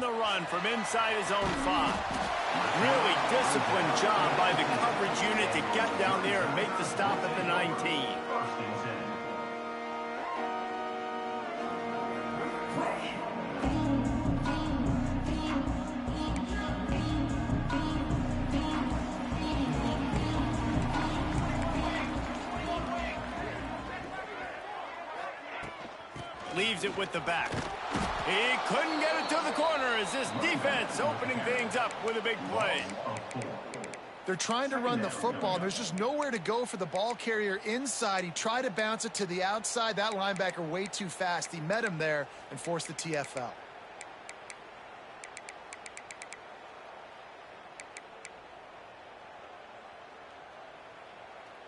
on the run from inside his own 5. Really disciplined job by the coverage unit to get down there and make the stop at the 19. Leaves it with the back. He couldn't get it to the corner as this defense opening things up with a big play. They're trying to run the football. There's just nowhere to go for the ball carrier inside. He tried to bounce it to the outside. That linebacker way too fast. He met him there and forced the TFL.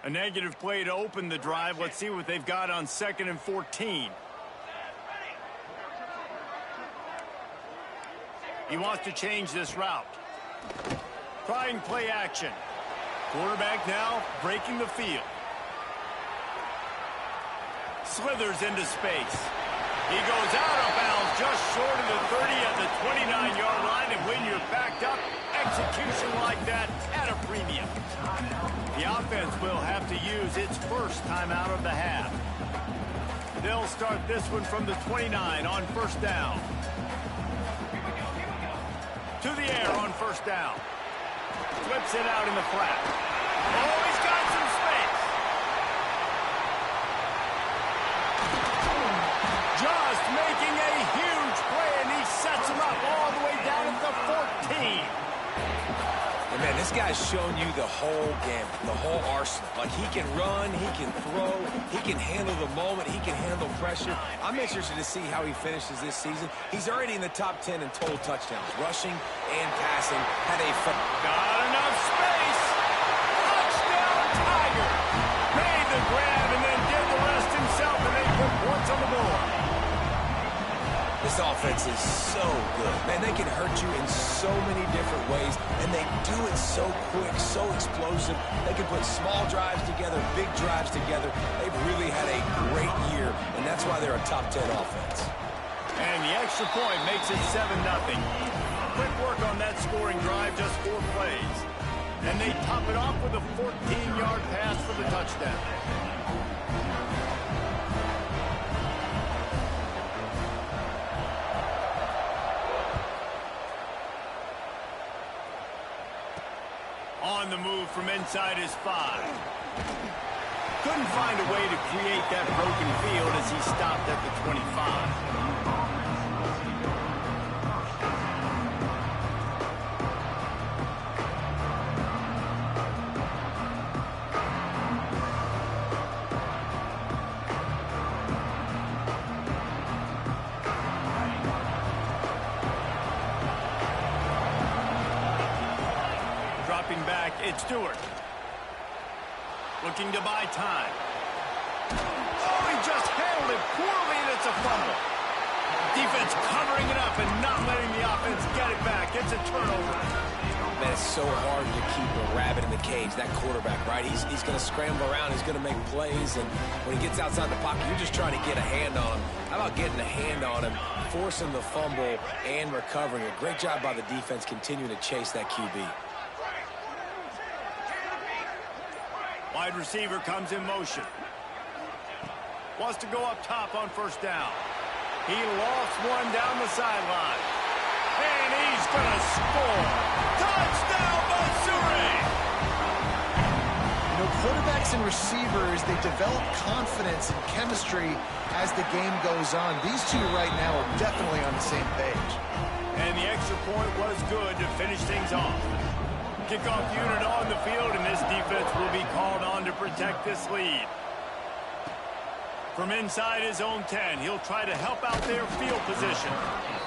A negative play to open the drive. Let's see what they've got on 2nd and 14. He wants to change this route. Trying play action. Quarterback now breaking the field. Slithers into space. He goes out of bounds just short of the 30 at the 29-yard line, and when you're backed up, execution like that at a premium. The offense will have to use its first timeout of the half. They'll start this one from the 29 on 1st down. To the air on 1st down. Flips it out in the flat. Oh, he's got some space. Just making a huge play, and he sets him up all the way down at the 14. And man, this guy's shown you the whole gamut, the whole arsenal. Like, he can run, he can throw, he can handle the moment, he can handle pressure. I'm interested to see how he finishes this season. He's already in the top 10 in total touchdowns, rushing and passing. Had a got enough space. Touchdown, Tiger. Made the grab and then did the rest himself, and they put points on the board. This offense is so good. Man, they can hurt you in so many different ways, and they do it so quick, so explosive. They can put small drives together, big drives together. They've really had a great year, and that's why they're a top 10 offense. And the extra point makes it 7-0. Quick work on that scoring drive, just 4 plays. And they top it off with a 14-yard pass for the touchdown. On the move from inside his 5. Couldn't find a way to create that broken field as he stopped at the 25. Back, it's Stewart. Looking to buy time. Oh, he just handled it poorly, and it's a fumble. Defense covering it up and not letting the offense get it back. It's a turnover. Man, it's so hard to keep a rabbit in the cage, that quarterback, right? He's going to scramble around. He's going to make plays, and when he gets outside the pocket, you're just trying to get a hand on him. How about getting a hand on him, forcing the fumble, and recovering it? Great job by the defense continuing to chase that QB. Wide receiver comes in motion. Wants to go up top on 1st down. He lofts one down the sideline. And he's going to score. Touchdown, Mizzou! You know, quarterbacks and receivers, they develop confidence and chemistry as the game goes on. These two right now are definitely on the same page. And the extra point was good to finish things off. Kickoff unit on the field, and this defense will be called on to protect this lead. From inside his own 10, he'll try to help out their field position.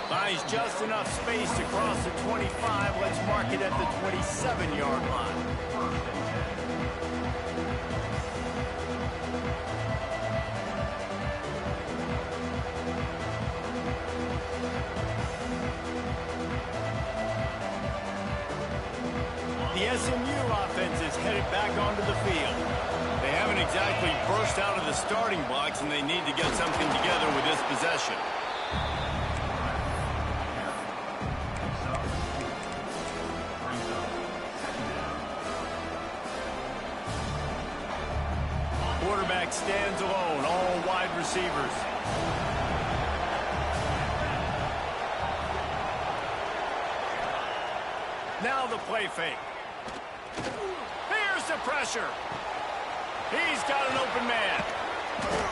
Finds just enough space to cross the 25. Let's mark it at the 27-yard line. The SMU offense is headed back onto the field. They haven't exactly burst out of the starting blocks, and they need to get something together with this possession. quarterback stands alone, all wide receivers. Now the play fake. Here's the pressure. He's got an open man.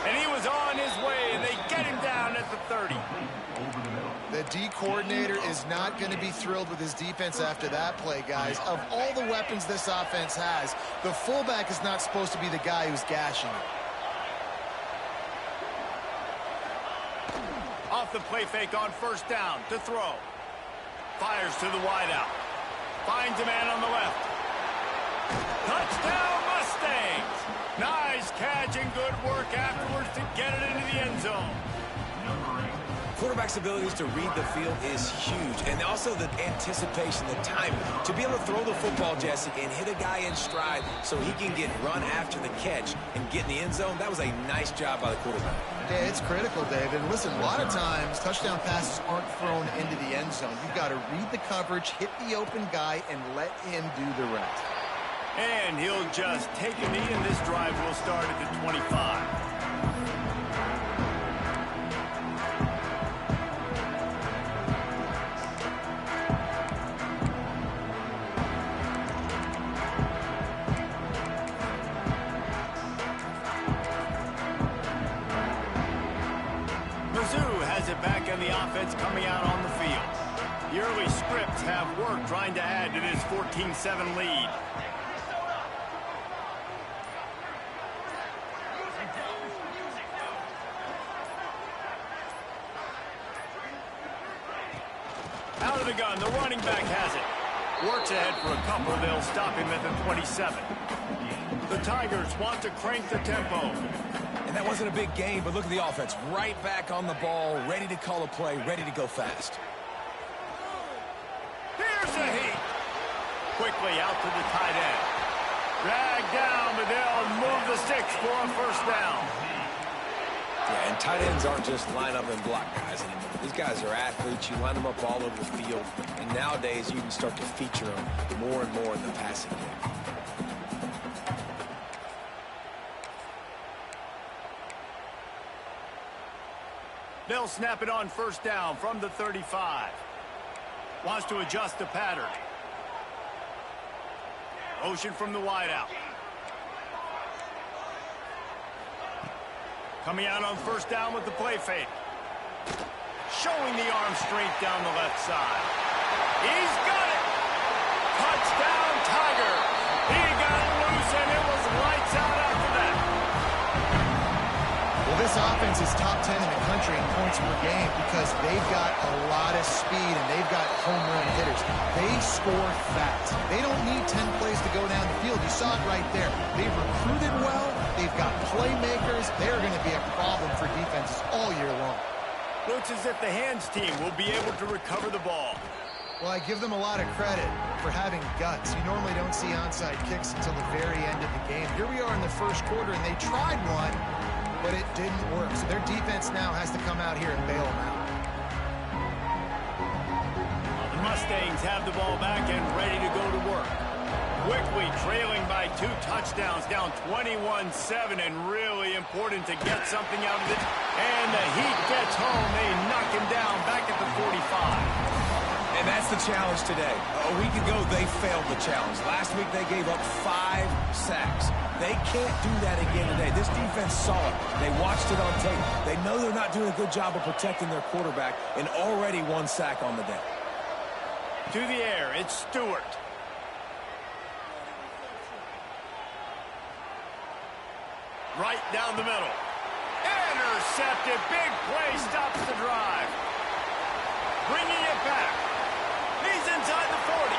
And he was on his way, and they get him down at the 30. The D coordinator is not going to be thrilled with his defense after that play, guys. Of all the weapons this offense has, the fullback is not supposed to be the guy who's gashing it. Off the play fake on first down to throw. Fires to the wideout. Finds a man on the left. Touchdown Mustangs! Nice catch and good work afterwards to get it into the end zone. Quarterback's abilities to read the field is huge, and also the anticipation, the timing. To be able to throw the football, Jesse, and hit a guy in stride so he can get run after the catch and get in the end zone, that was a nice job by the quarterback. Yeah, it's critical, David. And listen, a lot of times touchdown passes aren't thrown into the end zone. You've got to read the coverage, hit the open guy, and let him do the rest. And he'll just take a knee, and this drive will start at the 25. Mizzou has it back on the offense coming out on the field. The early scripts have worked trying to add to this 14-7 lead. Out of the gun, the running back has it. Works ahead for a couple, they'll stop him at the 27. The Tigers want to crank the tempo. And that wasn't a big game, but look at the offense. Right back on the ball, ready to call a play, ready to go fast. Here's a heat. Quickly out to the tight end. Dragged down, but they'll move the sticks for a first down. Yeah, and tight ends aren't just line up and block guys anymore. These guys are athletes. You line them up all over the field. And nowadays, you can start to feature them more and more in the passing game. They'll snap it on first down from the 35. Wants to adjust the pattern. Motion from the wideout. Coming out on first down with the play fake. Showing the arm strength down the left side. He's got it! Touchdown, Tiger! He got it loose, and it was lights out after that. Well, this offense is top 10 in the country in points per game because they've got a lot of speed and they've got home run hitters. They score fast. They don't need 10 plays to go down the field. You saw it right there. They've recruited well. They've got playmakers. They're going to be a problem for defenses all year long. Looks as if the hands team will be able to recover the ball. Well, I give them a lot of credit for having guts. You normally don't see onside kicks until the very end of the game. Here we are in the first quarter, and they tried one, but it didn't work. So their defense now has to come out here and bail them out. The Mustangs have the ball back and ready to go to work. Quickly trailing by 2 touchdowns, down 21-7, and really important to get something out of it. And the Heat gets home. They knock him down back at the 45. And that's the challenge today. A week ago, they failed the challenge. Last week, they gave up 5 sacks. They can't do that again today. This defense saw it. They watched it on tape. They know they're not doing a good job of protecting their quarterback, and already 1 sack on the day. To the air, it's Stewart. Right down the middle. Intercepted. Big play stops the drive. Bringing it back. He's inside the 40.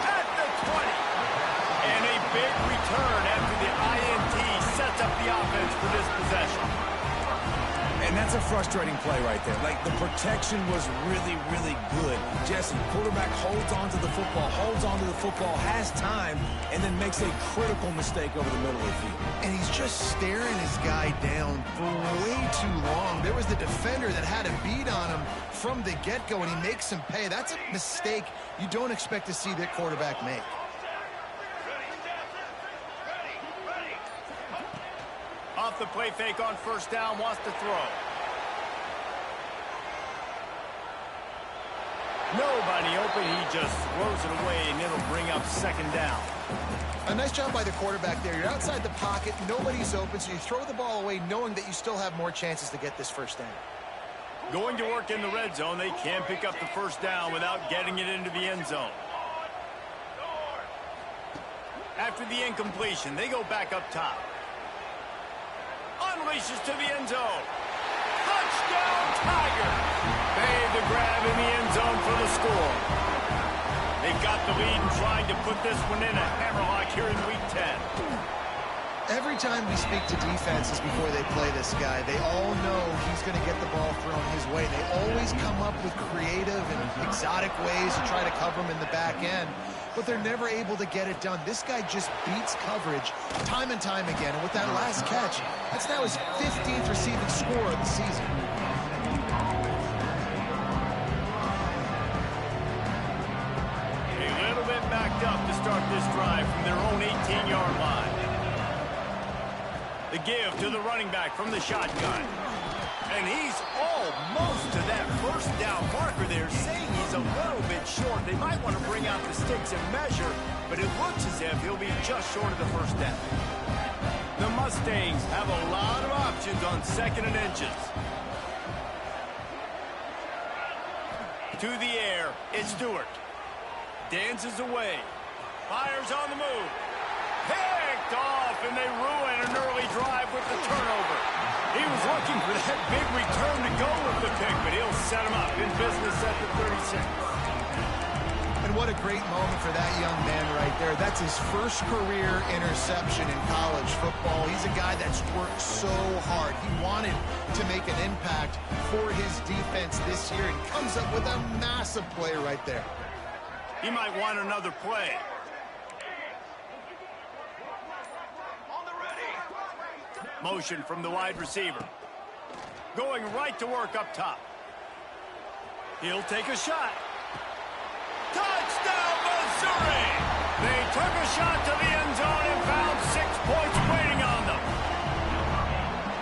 At the 20. And a big return after the INT sets up the offense for this possession. And that's a frustrating play right there. Like, the protection was really, really good. Jesse, quarterback holds on to the football, has time, and then makes a critical mistake over the middle of the field. And he's just staring his guy down for way too long. There was the defender that had a beat on him from the get-go, and he makes him pay. That's a mistake you don't expect to see that quarterback make. off the play fake on first down, wants to throw. Nobody open, he just throws it away, and it'll bring up second down. A nice job by the quarterback there. You're outside the pocket, nobody's open, so you throw the ball away knowing that you still have more chances to get this first down. Going to work in the red zone, they can pick up the first down without getting it into the end zone. After the incompletion, they go back up top. Unleashes to the end zone. Touchdown, Tiger! Made the grab in the end zone for the score. They got the lead and trying to put this one in a hammerlock here in Week 10. Every time we speak to defenses before they play this guy, they all know he's going to get the ball thrown his way. They always come up with creative and exotic ways to try to cover him in the back end, but they're never able to get it done. This guy just beats coverage time and time again, and with that last catch, that's now his 15th receiving score of the season. A little bit backed up to start this drive from their own 18-yard line. The give to the running back from the shotgun. And he's almost to that first down marker there, saying he's a little bit short. They might want to bring out the sticks and measure, but it looks as if he'll be just short of the first down. The Mustangs have a lot of options on second and inches. To the air, it's Stewart. Dances away. Fires on the move. Picked off, and they ruin an early drive with the turnover. He was looking for that big return to go with the pick, but he'll set him up in business at the 36. And what a great moment for that young man right there. That's his first career interception in college football. He's a guy that's worked so hard. He wanted to make an impact for his defense this year and comes up with a massive play right there. He might want another play. Motion from the wide receiver. Going right to work up top. He'll take a shot. Touchdown, Missouri! They took a shot to the end zone and found 6 points waiting on them.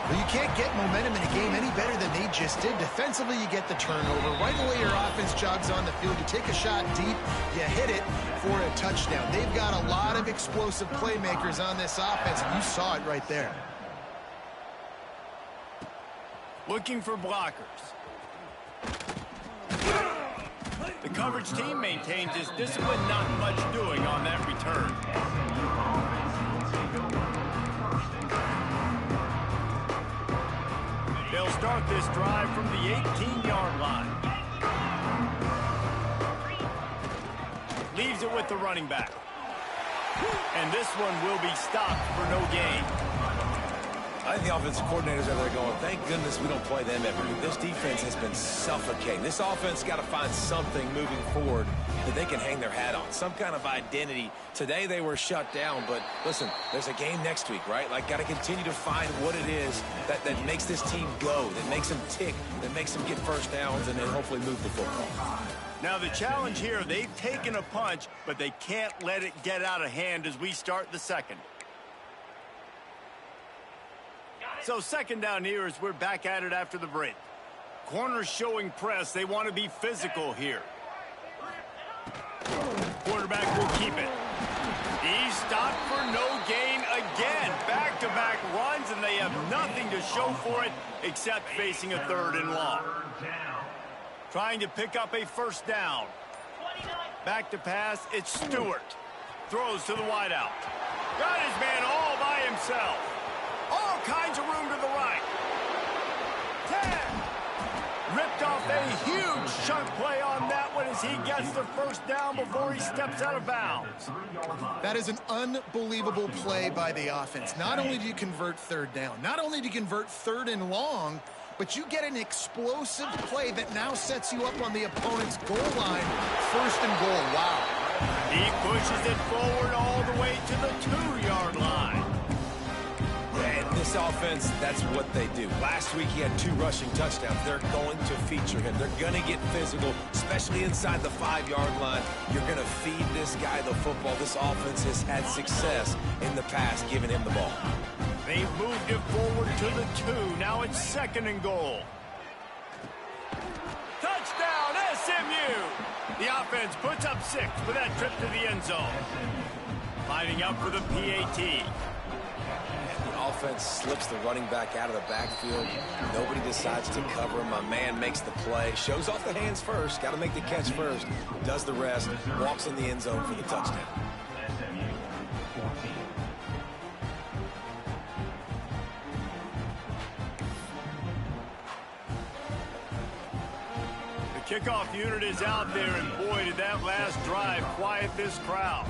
Well, you can't get momentum in a game any better than they just did. Defensively, you get the turnover. Right away, your offense jogs on the field. You take a shot deep, you hit it for a touchdown. They've got a lot of explosive playmakers on this offense, and you saw it right there. Looking for blockers. The coverage team maintains its discipline, not much doing on that return. They'll start this drive from the 18-yard line. Leaves it with the running back. And this one will be stopped for no gain. I think the offensive coordinators are there going, thank goodness we don't play them every week. This defense has been suffocating. This offense got to find something moving forward that they can hang their hat on, some kind of identity. Today they were shut down, but listen, there's a game next week, right? Like, got to continue to find what it is that makes this team go, that makes them tick, that makes them get first downs, and then hopefully move the football. Now the challenge here, they've taken a punch, but they can't let it get out of hand as we start the second. So second down here as we're back at it after the break. Corners showing press. They want to be physical here. Quarterback will keep it. He's stopped for no gain again. Back-to-back runs, and they have nothing to show for it except facing a third and long. Trying to pick up a first down. Back to pass, it's Stewart. Throws to the wideout. Got his man all by himself. All kinds of room to the right. 10. Ripped off a huge chunk play on that one as he gets the first down before he steps out of bounds. That is an unbelievable play by the offense. Not only do you convert third down, not only do you convert third and long, but you get an explosive play that now sets you up on the opponent's goal line. First and goal. Wow. He pushes it forward all the way to the 2-yard line. And this offense, that's what they do. Last week he had 2 rushing touchdowns. They're going to feature him. They're going to get physical, especially inside the 5-yard line. You're going to feed this guy the football. This offense has had success in the past giving him the ball. They've moved it forward to the 2. Now it's 2nd and goal. Touchdown, SMU! The offense puts up 6 with that trip to the end zone. Lining up for the PAT. The offense slips the running back out of the backfield. Nobody decides to cover him. My man makes the play. Shows off the hands first. Got to make the catch first. Does the rest. Walks in the end zone for the touchdown. Kickoff unit is out there, and boy, did that last drive quiet this crowd.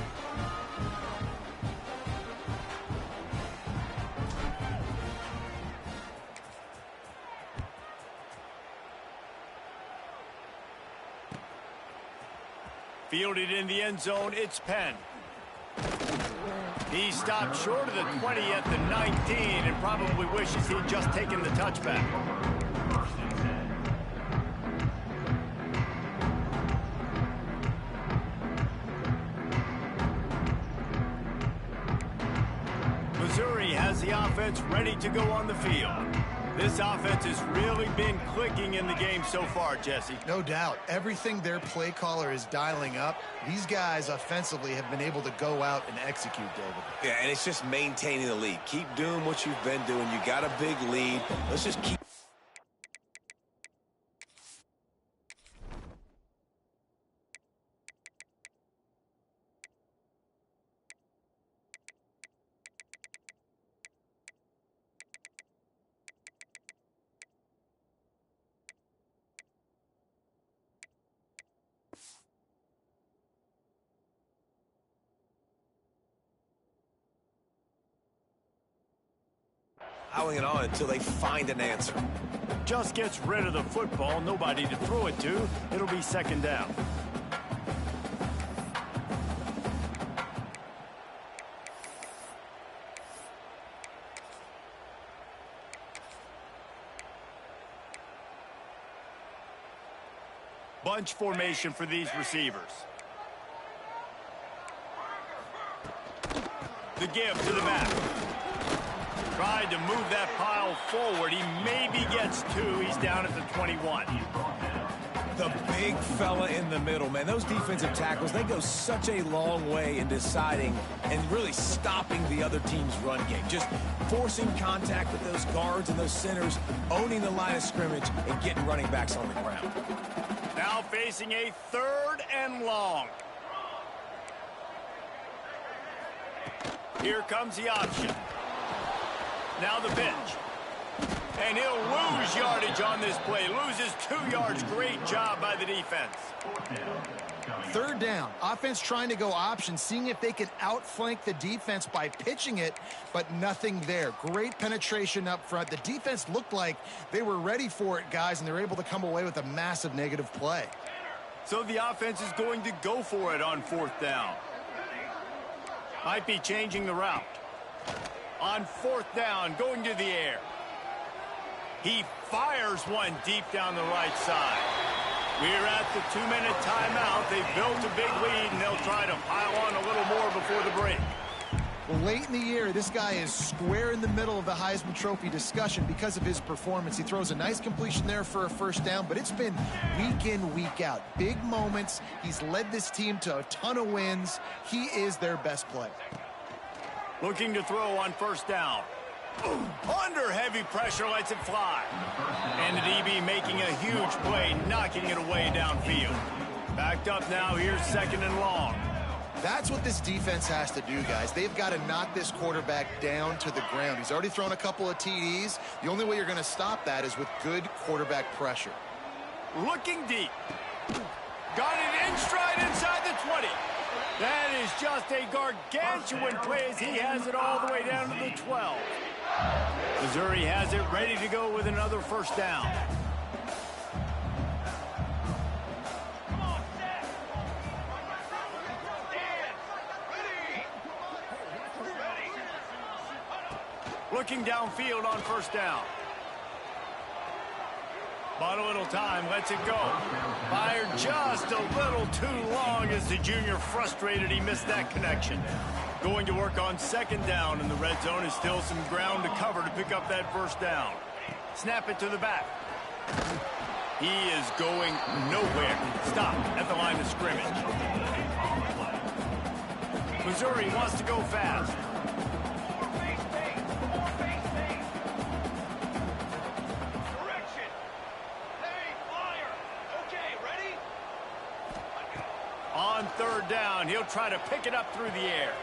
Fielded in the end zone, it's Penn. He stopped short of the 20 at the 19 and probably wishes he'd just taken the touchback. Missouri has the offense ready to go on the field. This offense has really been clicking in the game so far, Jesse. No doubt. Everything their play caller is dialing up, these guys offensively have been able to go out and execute, David. Yeah, and it's just maintaining the lead. Keep doing what you've been doing. You got a big lead. Let's just keep... piling it on until they find an answer. Just gets rid of the football, nobody to throw it to. It'll be 2nd down. Bunch formation for these receivers. The give to the back. Tried to move that pile forward. He maybe gets 2. He's down at the 21. The big fella in the middle, man. Those defensive tackles, they go such a long way in deciding and really stopping the other team's run game. Just forcing contact with those guards and those centers, owning the line of scrimmage, and getting running backs on the ground. Now facing a 3rd and long. Here comes the option. Now the pitch. And he'll lose yardage on this play. Loses 2 yards. Great job by the defense. 3rd down. Offense trying to go option, seeing if they can outflank the defense by pitching it, but nothing there. Great penetration up front. The defense looked like they were ready for it, guys, and they're able to come away with a massive negative play. So the offense is going to go for it on 4th down. Might be changing the route. On 4th down, going to the air. He fires one deep down the right side. We're at the 2-minute timeout. They've built a big lead, and they'll try to pile on a little more before the break. Well, late in the year, this guy is square in the middle of the Heisman Trophy discussion because of his performance. He throws a nice completion there for a 1st down, but it's been week in, week out. Big moments. He's led this team to a ton of wins. He is their best player. Looking to throw on 1st down. Under heavy pressure, lets it fly. And the DB making a huge play, knocking it away downfield. Backed up now, here's 2nd and long. That's what this defense has to do, guys. They've got to knock this quarterback down to the ground. He's already thrown a couple of TDs. The only way you're going to stop that is with good quarterback pressure. Looking deep. Got it in stride inside the 20. That is just a gargantuan play as he has it all the way down to the 12. Missouri has it ready to go with another 1st down. Looking downfield on 1st down. Bought a little time, lets it go. Fired just a little too long as the junior frustrated he missed that connection. Going to work on second down, and the red zone is still some ground to cover to pick up that first down. Snap it to the back. He is going nowhere. Stop at the line of scrimmage. Missouri wants to go fast. On third down, he'll try to pick it up through the air.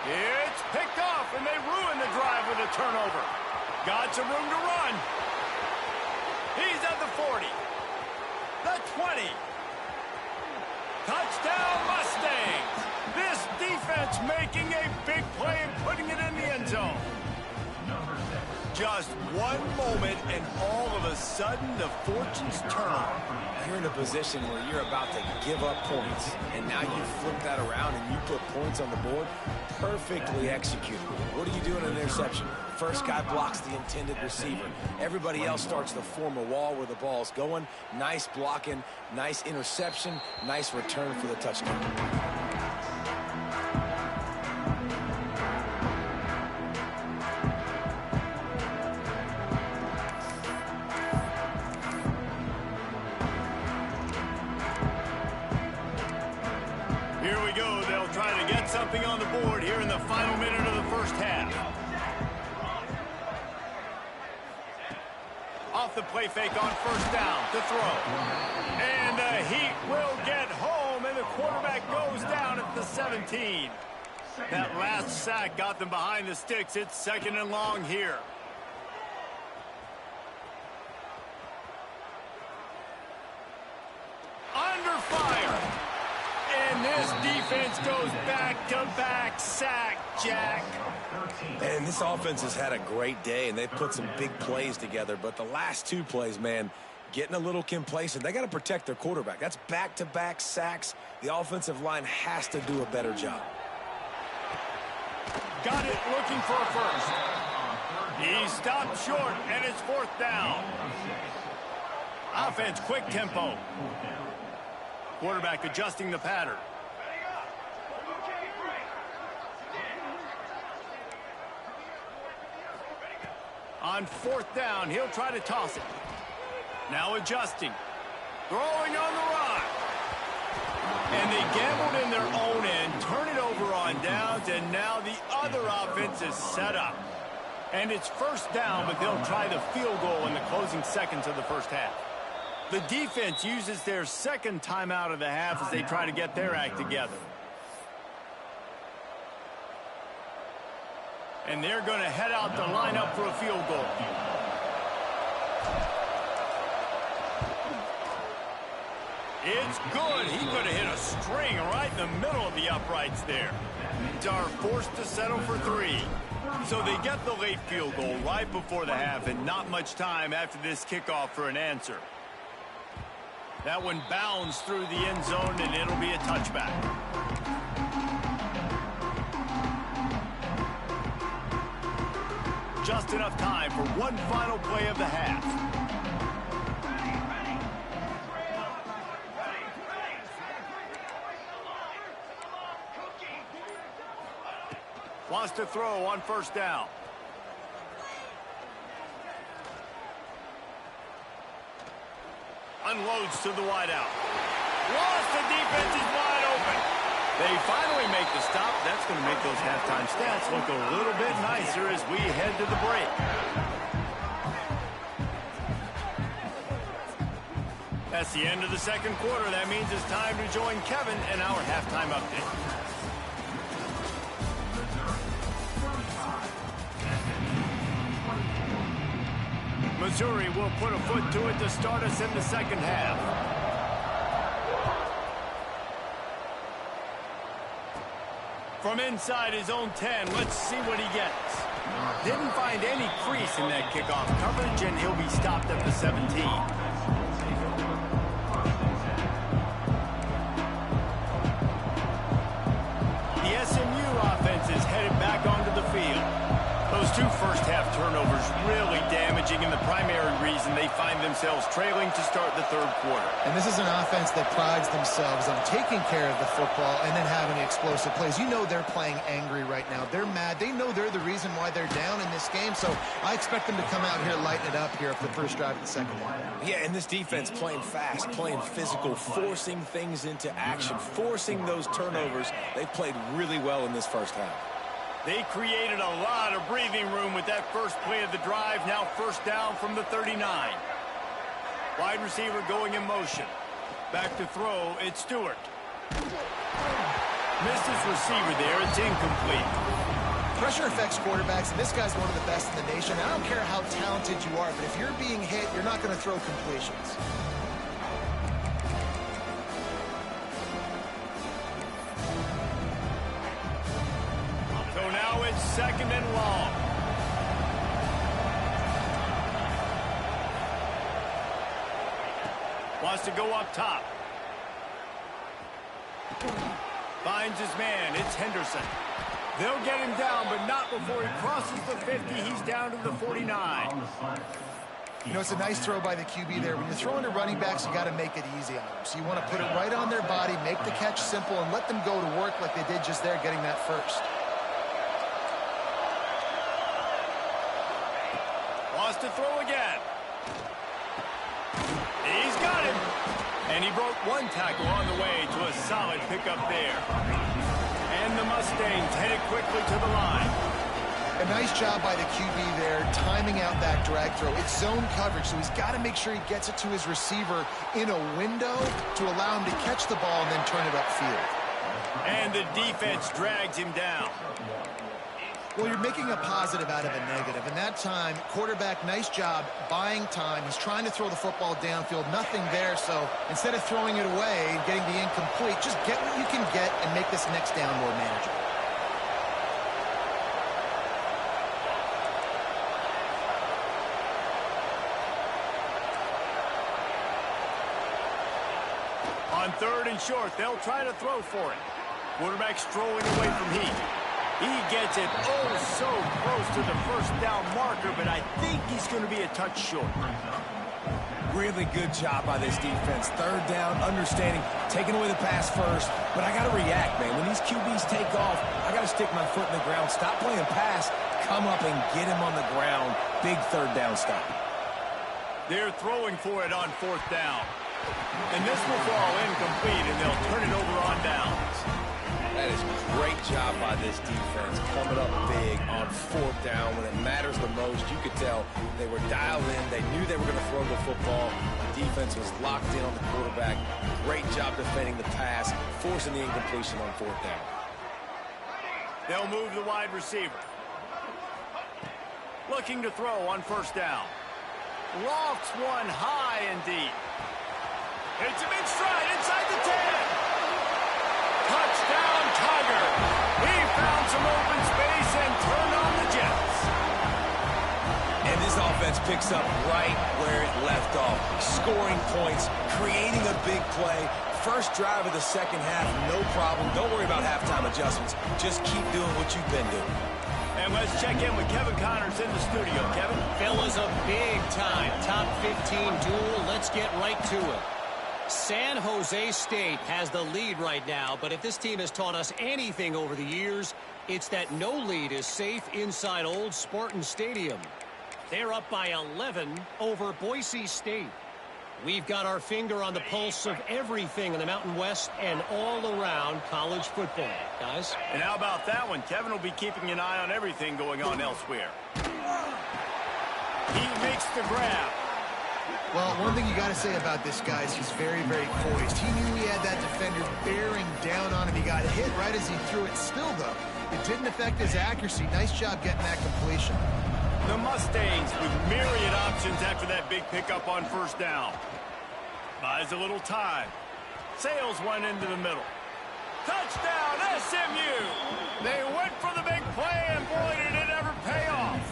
It's picked off, and they ruin the drive with a turnover. Got some room to run. He's at the 40. The 20. Touchdown, Mustangs. This defense making a big play and putting it in the end zone. Just one moment, and all of a sudden, the fortunes turn. You're in a position where you're about to give up points, and now you flip that around and you put points on the board. Perfectly executed. What do you do in an interception? First guy blocks the intended receiver. Everybody else starts to form a wall where the ball's going. Nice blocking, nice interception, nice return for the touchdown. Here we go. They'll try to get something on the board here in the final minute of the first half. Off the play fake on first down to throw. And the Heat will get home, and the quarterback goes down at the 17. That last sack got them behind the sticks. It's second and long here. Under fire. And this defense goes back-to-back sack, Jack. And this offense has had a great day, and they've put some big plays together. But the last two plays, man, getting a little complacent. They got to protect their quarterback. That's back-to-back sacks. The offensive line has to do a better job. Got it, looking for a first. He stopped short, and it's fourth down. Offense, quick tempo. Quarterback adjusting the pattern. On fourth down, he'll try to toss it. Now adjusting. Throwing on the run. And they gambled in their own end, turn it over on downs, and now the other offense is set up. And it's first down, but they'll try the field goal in the closing seconds of the first half. The defense uses their second timeout of the half as they try to get their act together. And they're going to head out to line up for a field goal. It's good. He's going to hit a string right in the middle of the uprights there. Are forced to settle for three. So they get the late field goal right before the half, and not much time after this kickoff for an answer. That one bounds through the end zone, and it'll be a touchback. Just enough time for one final play of the half. Wants to throw on first down. Unloads to the wideout. Lost, the defense is wide open. They finally make the stop. That's going to make those halftime stats look a little bit nicer as we head to the break. That's the end of the second quarter. That means it's time to join Kevin in our halftime update. Missouri will put a foot to it to start us in the second half. From inside his own 10, let's see what he gets. Didn't find any crease in that kickoff coverage, and he'll be stopped at the 17. The SMU offense is headed back onto the field. Those two first-half turnovers really damaging challenging and the primary reason they find themselves trailing to start the third quarter. And this is an offense that prides themselves on taking care of the football and then having explosive plays. You know they're playing angry right now. They're mad. They know they're the reason why they're down in this game, so I expect them to come out here, lighten it up here for the first drive of the second half. Yeah, and this defense playing fast, playing physical, forcing things into action, forcing those turnovers. They played really well in this first half. They created a lot of breathing room with that first play of the drive. Now first down from the 39. Wide receiver going in motion. Back to throw, it's Stewart. Missed his receiver there, it's incomplete. Pressure affects quarterbacks, and this guy's one of the best in the nation. I don't care how talented you are, but if you're being hit, you're not going to throw completions. So now it's second and long. Wants to go up top. Finds his man. It's Henderson. They'll get him down, but not before he crosses the 50. He's down to the 49. You know, it's a nice throw by the QB there. When you're throwing to running backs, you got to make it easy on them. So you want to put it right on their body, make the catch simple, and let them go to work like they did just there, getting that first. Wants to throw again. He's got him. And he broke one tackle on the way to a solid pickup there. And the Mustangs headed quickly to the line. A nice job by the QB there, timing out that drag throw. It's zone coverage, so he's got to make sure he gets it to his receiver in a window to allow him to catch the ball and then turn it upfield. And the defense drags him down. Well, you're making a positive out of a negative. And that time, quarterback, nice job buying time. He's trying to throw the football downfield. Nothing there, so instead of throwing it away and getting the incomplete, just get what you can get and make this next down more manageable. On third and short, they'll try to throw for it. Quarterback strolling away from Heat. He gets it oh so close to the first down marker, but I think he's going to be a touch short. Really good job by this defense. Third down, understanding, taking away the pass first. But I got to react, man. When these QBs take off, I got to stick my foot in the ground. Stop playing pass. Come up and get him on the ground. Big third down stop. They're throwing for it on fourth down. And this will fall incomplete, and they'll turn it over on downs. That is a great job by this defense, coming up big on fourth down when it matters the most. You could tell they were dialed in. They knew they were going to throw the football. The defense was locked in on the quarterback. Great job defending the pass, forcing the incompletion on fourth down. They'll move the wide receiver. Looking to throw on first down. Lofts one high and deep. Hits him in stride inside the 10. Touchdown, Tiger. He found some open space and turned on the Jets. And this offense picks up right where it left off. Scoring points, creating a big play. First drive of the second half, no problem. Don't worry about halftime adjustments. Just keep doing what you've been doing. And let's check in with Kevin Connors in the studio. Kevin? Fellas, a big-time top 15 duel. Let's get right to it. San Jose State has the lead right now, but if this team has taught us anything over the years, it's that no lead is safe inside Old Spartan Stadium. They're up by 11 over Boise State. We've got our finger on the pulse of everything in the Mountain West and all around college football, guys. And how about that one? Kevin will be keeping an eye on everything going on elsewhere. He makes the grab. Well, one thing you got to say about this guy is he's very, very poised. He knew he had that defender bearing down on him. He got hit right as he threw it. Still, though, it didn't affect his accuracy. Nice job getting that completion. The Mustangs with myriad options after that big pickup on first down. Buys a little time. Sails one into the middle. Touchdown, SMU! They went for the big play, and boy, did it ever pay off.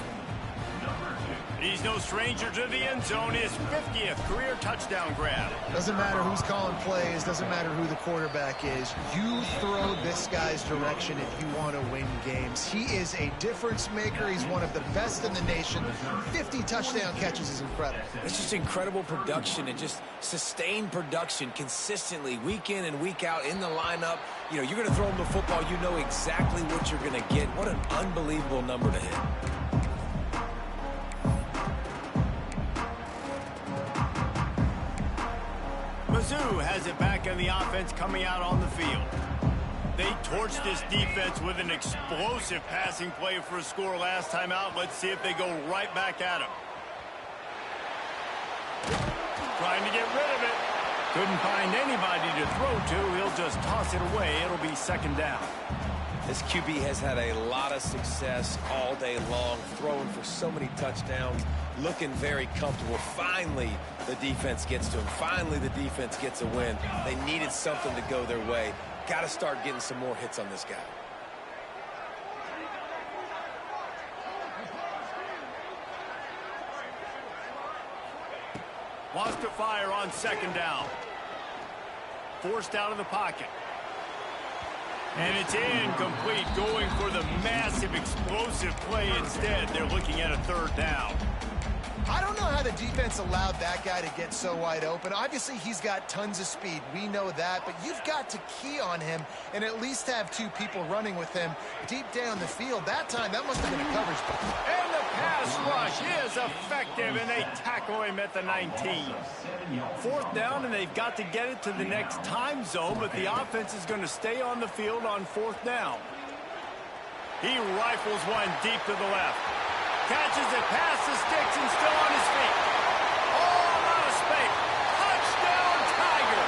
He's He's no stranger to the end zone. His 50th career touchdown grab. Doesn't matter who's calling plays. Doesn't matter who the quarterback is. You throw this guy's direction if you want to win games. He is a difference maker. He's one of the best in the nation. 50 touchdown catches is incredible. It's just incredible production and just sustained production consistently week in and week out in the lineup. You know, you're going to throw him the football. You know exactly what you're going to get. What an unbelievable number to hit. Mizzou has it back in the offense coming out on the field. They torched this defense with an explosive passing play for a score last time out. Let's see if they go right back at him. Trying to get rid of it. Couldn't find anybody to throw to. He'll just toss it away. It'll be second down. This QB has had a lot of success all day long, throwing for so many touchdowns, looking very comfortable. Finally, the defense gets to him. Finally, the defense gets a win. They needed something to go their way. Got to start getting some more hits on this guy. Wants to fire on second down. Forced out of the pocket. And it's incomplete, going for the massive explosive play instead. They're looking at a third down. I don't know how the defense allowed that guy to get so wide open. Obviously, he's got tons of speed. We know that, but you've got to key on him and at least have two people running with him deep down the field. That time, that must have been a coverage play. And the pass rush is effective, and they tackle him at the 19. Fourth down, and they've got to get it to the next time zone, but the offense is going to stay on the field on fourth down. He rifles one deep to the left. Catches it past the sticks and still on his feet. All out of space. Touchdown, Tiger.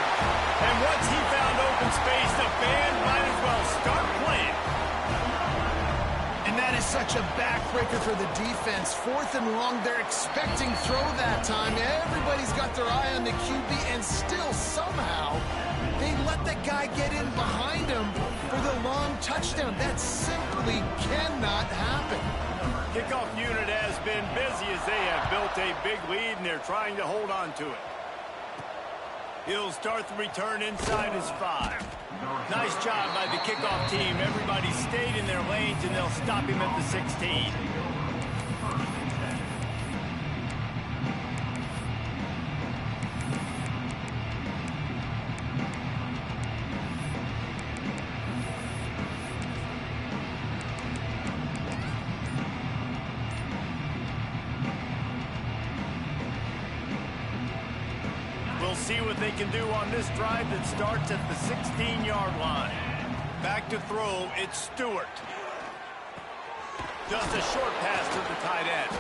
And once he found open space, the band might as well start playing. And that is such a backbreaker for the defense. Fourth and long, they're expecting throw that time. Everybody's got their eye on the QB, and still somehow they let the guy get in behind him for the long touchdown. That simply cannot happen. Kickoff unit has been busy as they have built a big lead, and they're trying to hold on to it. He'll start the return inside his 5. Nice job by the kickoff team. Everybody stayed in their lanes, and they'll stop him at the 16. We'll see what they can do on this drive that starts at the 16-yard line. Back to throw, it's Stewart. Just a short pass to the tight end.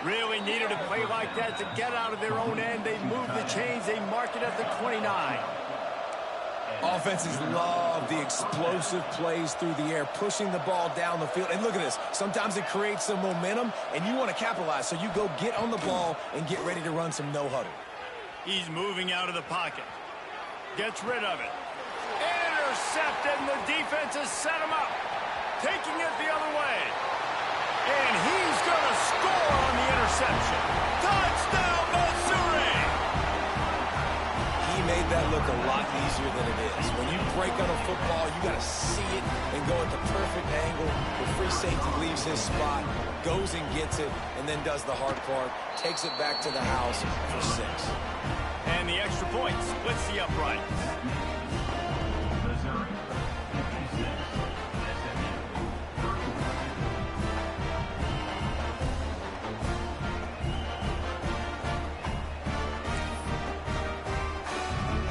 Really needed a play like that to get out of their own end. They move the chains, they mark it at the 29. Offenses love the explosive plays through the air, pushing the ball down the field. And look at this. Sometimes it creates some momentum, and you want to capitalize. So you go get on the ball and get ready to run some no-huddle. He's moving out of the pocket. Gets rid of it. Intercepted, and the defense has set him up. Taking it the other way. And he's going to score on the interception. Touchdown, Missouri! He made that look a lot easier than it is. When you break on a football, you got to see it and go at the perfect angle. The free safety leaves his spot, goes and gets it, and then does the hard part, takes it back to the house for 6. And the extra point splits the uprights.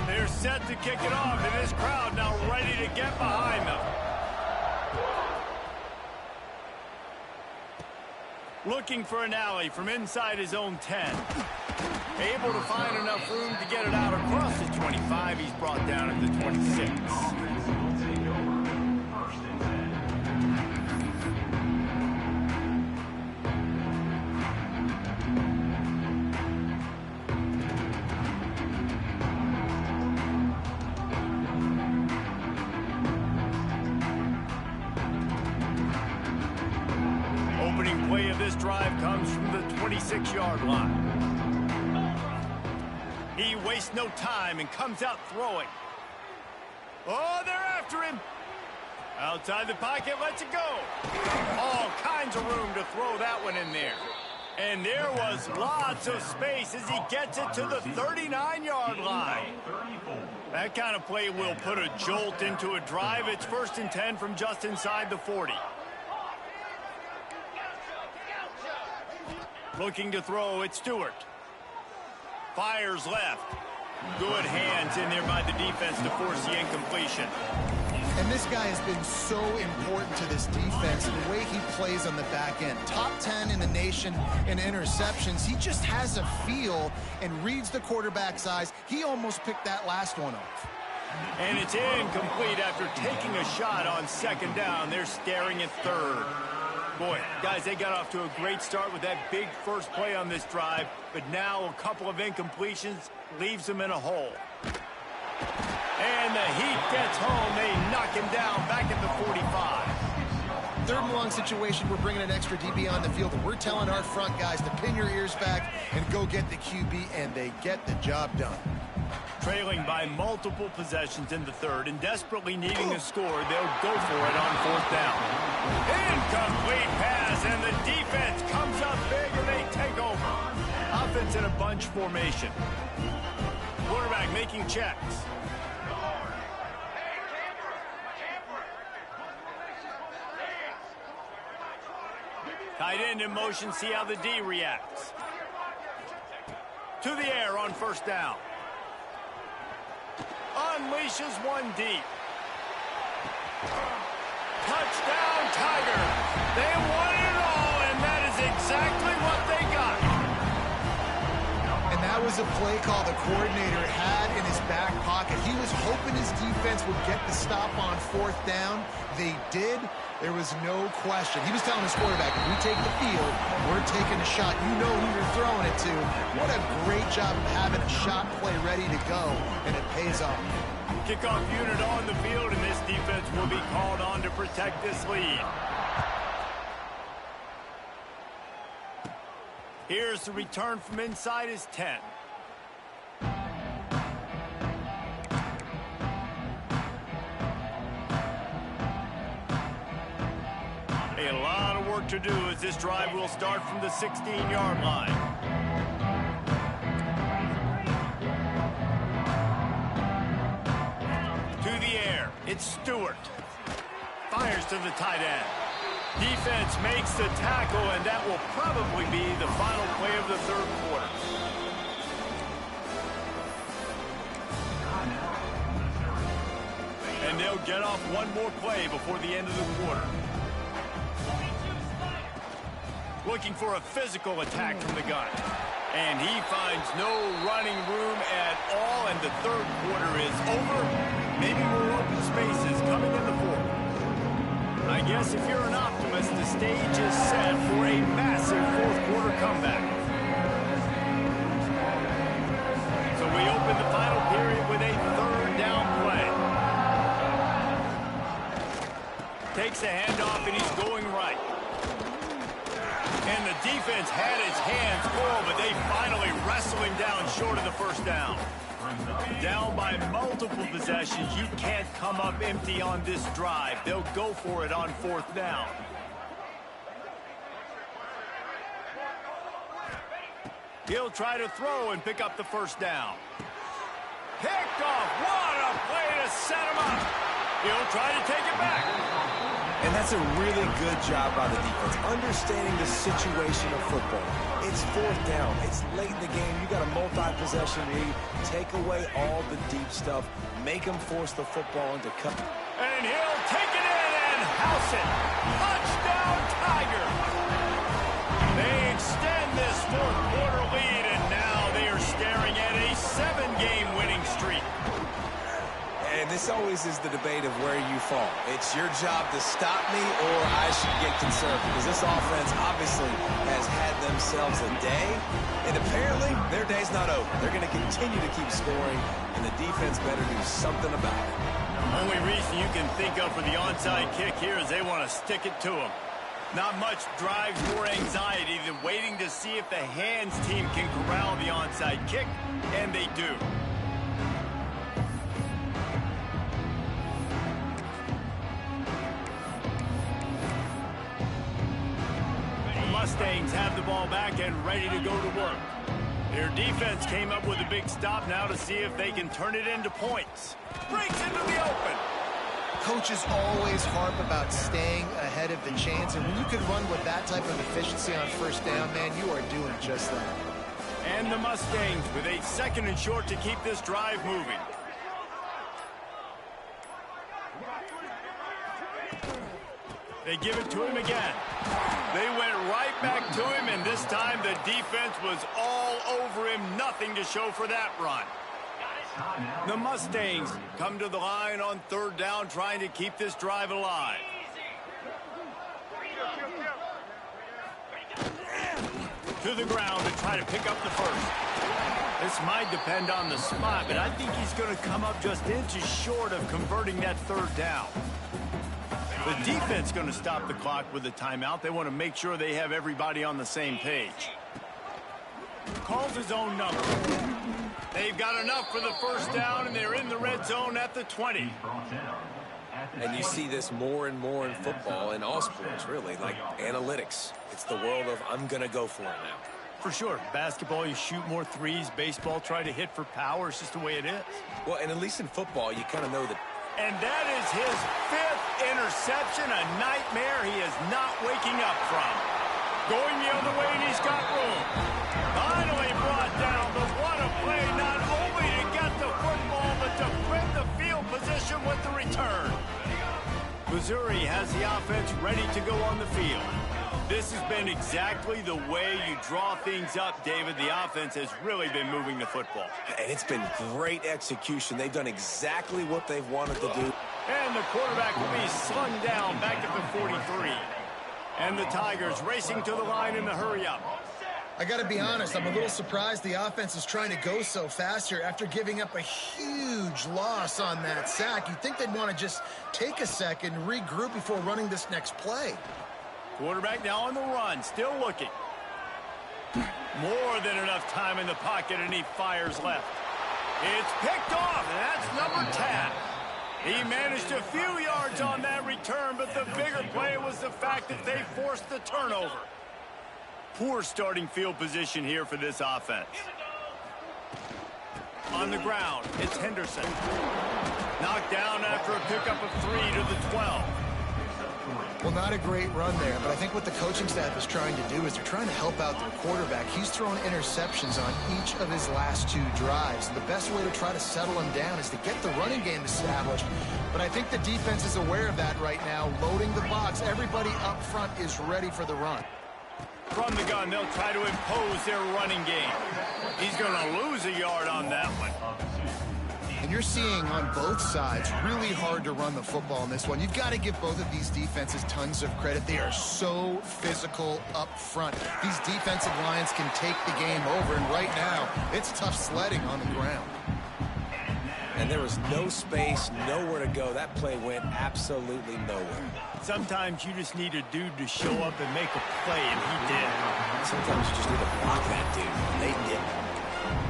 They're set to kick it off, and this crowd now ready to get behind them. Looking for an alley from inside his own 10. Able to find enough room to get it out across the 25. He's brought down at the 26. opening play of this drive comes from the 26-yard line. He wastes no time and comes out throwing. Oh, they're after him. Outside the pocket, lets it go. All kinds of room to throw that one in there. And there was lots of space as he gets it to the 39-yard line. That kind of play will put a jolt into a drive. It's 1st and 10 from just inside the 40. Looking to throw, it's Stewart. Fires left. Good hands in there by the defense to force the incompletion. And this guy has been so important to this defense, the way he plays on the back end. Top 10 in the nation in interceptions. He just has a feel and reads the quarterback's eyes. He almost picked that last one off. And it's incomplete after taking a shot on 2nd down. They're staring at 3rd. Boy, guys, they got off to a great start with that big first play on this drive, but now a couple of incompletions leaves them in a hole. And the Heat gets home. They knock him down back at the 45. 3rd and long situation. We're bringing an extra DB on the field, and we're telling our front guys to pin your ears back and go get the QB, and they get the job done. Trailing by multiple possessions in the 3rd and desperately needing a score, they'll go for it on 4th down. Incomplete pass, and the defense comes up big, and they take over. Offense in a bunch formation. Quarterback making checks. Tight end in motion, see how the D reacts. To the air on 1st down. Unleashes one deep. Touchdown, Tiger. They won it all, and that is exactly what they got. And that was a play call the coordinator had in his back pocket. He was hoping his defense would get the stop on 4th down. They did. There was no question. He was telling his quarterback, if we take the field, we're taking a shot. You know who you're throwing it to. What a great job of having a shot play ready to go, and it pays off. Kickoff unit on the field, and this defense will be called on to protect this lead. Here's the return from inside his 10. A lot of work to do as this drive will start from the 16-yard line. To the air, it's Stewart. Fires to the tight end. Defense makes the tackle, and that will probably be the final play of the 3rd quarter. And they'll get off one more play before the end of the quarter. Looking for a physical attack from the gun. And he finds no running room at all, and the 3rd quarter is over. Maybe more open spaces coming in the 4th. I guess if you're an optimist, the stage is set for a massive 4th quarter comeback. So we open the final period with a 3rd down play. Takes the handoff, and he's going right. And the defense had its hands full, but they finally wrestle him down short of the 1st down. Down by multiple possessions, you can't come up empty on this drive. They'll go for it on 4th down. He'll try to throw and pick up the 1st down. Picked off. What a play to set him up. He'll try to take it back. And that's a really good job by the defense, understanding the situation of football. It's 4th down. It's late in the game. You got a multi-possession lead. Take away all the deep stuff. Make them force the football into cut. And he'll take it in and house it. Touchdown, Tiger. They extend this 4th quarter lead, and now they are staring at a 7-game winning streak. And this always is the debate of where you fall. It's your job to stop me, or I should get concerned, because this offense obviously has had themselves a day, and apparently their day's not over. They're going to continue to keep scoring, and the defense better do something about it. Only reason you can think of for the onside kick here is they want to stick it to him. Not much drives more anxiety than waiting to see if the hands team can corral the onside kick, and they do. Mustangs have the ball back and ready to go to work. Their defense came up with a big stop now to see if they can turn it into points. Breaks into the open. Coaches always harp about staying ahead of the chains, and when you can run with that type of efficiency on first down, man, you are doing just that. And the Mustangs with a 2nd and short to keep this drive moving. They give it to him again. They went right back to him, and this time the defense was all over him. Nothing to show for that run. The Mustangs come to the line on 3rd down, trying to keep this drive alive. To the ground to try to pick up the first. This might depend on the spot, but I think he's going to come up just inches short of converting that 3rd down. The defense going to stop the clock with a timeout. They want to make sure they have everybody on the same page. Calls his own number. They've got enough for the 1st down, and they're in the red zone at the 20. And you see this more and more in football, in all sports, really, like analytics. It's the world of I'm going to go for it now. For sure. Basketball, you shoot more threes. Baseball, try to hit for power. It's just the way it is. Well, and at least in football, you kind of know that. And that is his 5th interception, a nightmare he is not waking up from. Going the other way, and he's got room. Finally brought down, but what a play, not only to get the football, but to flip the field position with the return. Missouri has the offense ready to go on the field. This has been exactly the way you draw things up, David. The offense has really been moving the football. And it's been great execution. They've done exactly what they've wanted to do. And the quarterback will be slung down back at the 43. And the Tigers racing to the line in the hurry-up. I got to be honest, I'm a little surprised the offense is trying to go so fast here after giving up a huge loss on that sack. You'd think they'd want to just take a second, regroup before running this next play. Quarterback now on the run, still looking. More than enough time in the pocket, and he fires left. It's picked off, and that's number 10. He managed a few yards on that return, but the bigger play was the fact that they forced the turnover. Poor starting field position here for this offense. On the ground, it's Henderson. Knocked down after a pickup of 3 to the 12. Well, not a great run there, but I think what the coaching staff is trying to do is they're trying to help out their quarterback. He's thrown interceptions on each of his last 2 drives. The best way to try to settle him down is to get the running game established. But I think the defense is aware of that right now, loading the box. Everybody up front is ready for the run. From the gun, they'll try to impose their running game. He's going to lose a yard on that one. And you're seeing on both sides really hard to run the football in this one. You've got to give both of these defenses tons of credit. They are so physical up front. These defensive lines can take the game over, and right now, it's tough sledding on the ground. And there was no space, nowhere to go. That play went absolutely nowhere. Sometimes you just need a dude to show up and make a play, and he did. Sometimes you just need to block that dude. They didn't.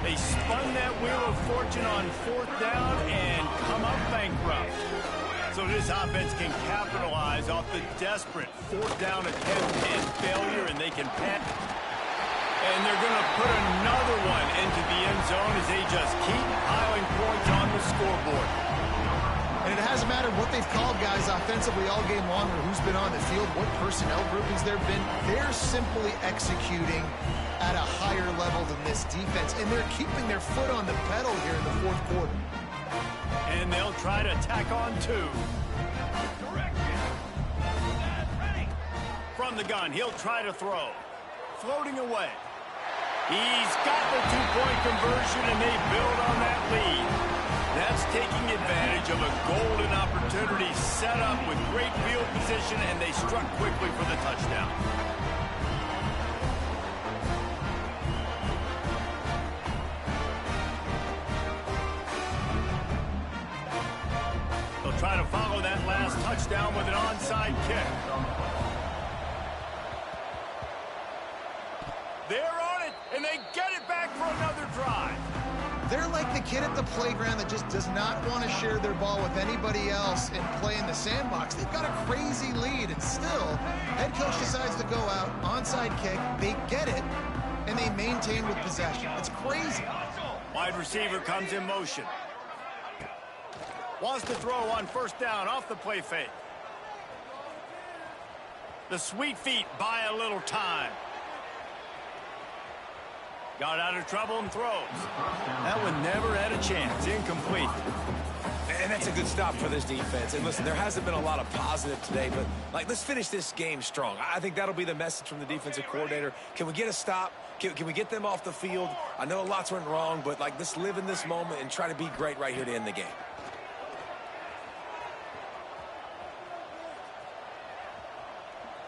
They spun that wheel of fortune on 4th down and come up bankrupt. So this offense can capitalize off the desperate 4th down attempt and failure, and they can pass. And they're going to put another one into the end zone as they just keep piling points on the scoreboard. And it hasn't mattered what they've called guys offensively all game long or who's been on the field, what personnel groupings there have been. They're simply executing at a higher level than this defense, and they're keeping their foot on the pedal here in the 4th quarter. And they'll try to tack on 2. From the gun, he'll try to throw. Floating away. He's got the 2-point conversion, and they build on that lead. That's taking advantage of a golden opportunity set up with great field position, and they struck quickly for the touchdown. They'll try to follow that last touchdown with an onside kick. They're on it, and they get it back for another drive. They're like the kid at the playground that just does not want to share their ball with anybody else and play in the sandbox. They've got a crazy lead, and still, head coach decides to go out, onside kick, they get it, and they maintain with possession. It's crazy. Wide receiver comes in motion. Wants to throw on first down off the play fake. The sweet feet buy a little time. Got out of trouble and throws. That one never had a chance. Incomplete. And that's a good stop for this defense. And listen, there hasn't been a lot of positive today, but let's finish this game strong. I think that'll be the message from the defensive coordinator. Can we get a stop? Can we get them off the field? I know lots went wrong, but let's live in this moment and try to be great right here to end the game.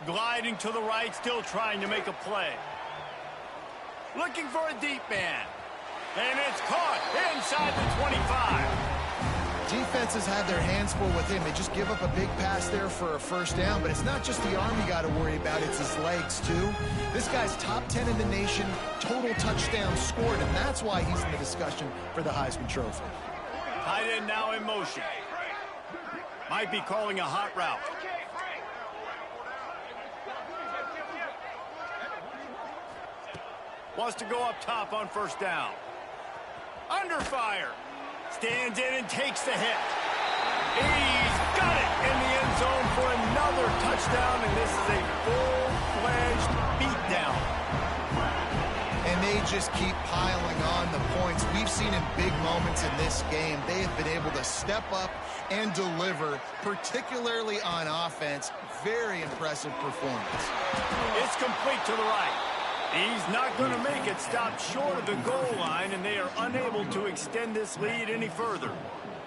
Gliding to the right, still trying to make a play. Looking for a deep man. And it's caught inside the 25. Defenses have their hands full with him. They just give up a big pass there for a first down, but it's not just the arm you got to worry about, it's his legs too. This guy's top 10 in the nation, total touchdowns scored, and that's why he's in the discussion for the Heisman Trophy. Tight end now in motion. Might be calling a hot route. Wants to go up top on first down. Under fire. Stands in and takes the hit. He's got it in the end zone for another touchdown, and this is a full-fledged beatdown. And they just keep piling on the points. We've seen in big moments in this game, they have been able to step up and deliver, particularly on offense. Very impressive performance. It's complete to the right. He's not going to make it. Stopped short of the goal line, and they are unable to extend this lead any further.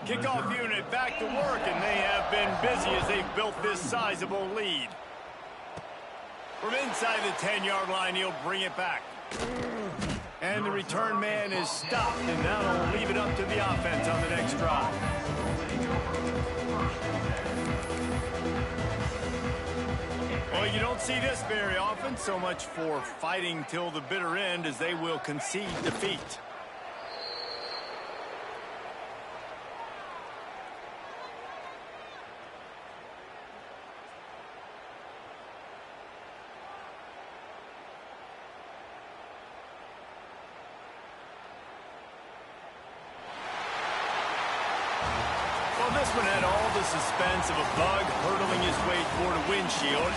Kickoff unit back to work, and they have been busy as they've built this sizable lead. From inside the 10-yard line, he'll bring it back. And the return man is stopped, and now he'll leave it up to the offense on the next drive. Well, you don't see this very often. So much for fighting till the bitter end, as they will concede defeat. Well, this one had all the suspense of a bug hurtling his way toward a windshield.